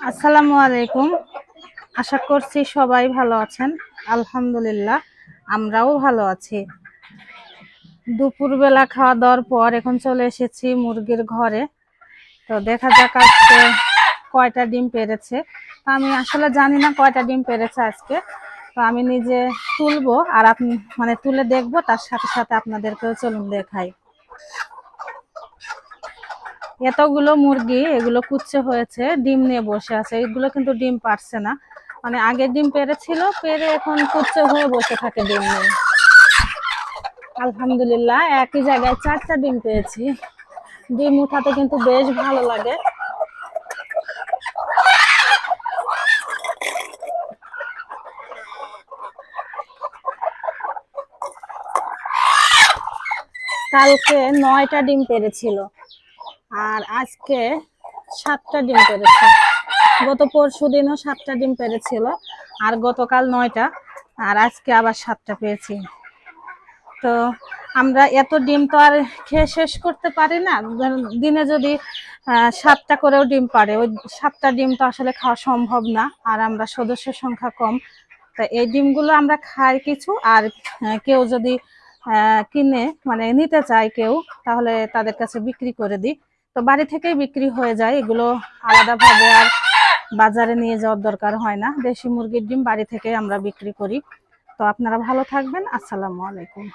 আসসালামু আলাইকুম। আশা করছি সবাই ভালো আছেন। আলহামদুলিল্লাহ আমরাও ভালো আছি। দুপুরবেলা খাওয়া দাওয়ার পর এখন চলে এসেছি মুরগির ঘরে। তো দেখা যাক আজকে কয়টা ডিম পেড়েছে। আমি আসলে জানি না কয়টা ডিম পেড়েছে আজকে। তো আমি নিজে তুলবো আর আপনি তুলে দেখবো, তার সাথে সাথে আপনাদেরকেও চলুন দেখাই। এতগুলো মুরগি, এগুলো কুচ্ছে হয়েছে, ডিম নিয়ে বসে আছে। এগুলো কিন্তু ডিম পারছে না, আগে ডিম পেড়েছিল, পেরে এখন কুচ্ছে হয়ে বসে থাকে ডিম নিয়ে। আলহামদুলিল্লাহ একই জায়গায় 4টা ডিম পেয়েছি। ডিম উঠাতে কিন্তু বেশ ভালো লাগে। কালকে 9টা ডিম পেড়েছিল আর আজকে 7টা ডিম পেড়েছে। গত পরশু দিনও 7টা ডিম পেড়েছিল আর গতকাল 9টা, আর আজকে আবার 7টা পেয়েছি। তো আমরা এত ডিম তো আর খেয়ে শেষ করতে পারি না। দিনে যদি 7টা করেও ডিম পারে, ওই 7টা ডিম তো আসলে খাওয়া সম্ভব না, আর আমরা সদস্য সংখ্যা কম। তা এই ডিমগুলো আমরা খাই কিছু, আর কেউ যদি কিনে নিতে চায় কেউ, তাহলে তাদের কাছে বিক্রি করে দিই। তো বাড়ি থেকেই বিক্রি হয়ে যায় এগুলো, আলাদাভাবে আর বাজারে নিয়ে যাওয়ার দরকার হয় না। দেশি মুরগির ডিম বাড়ি থেকে আমরা বিক্রি করি। তো আপনারা ভালো থাকবেন। আসসালামু আলাইকুম।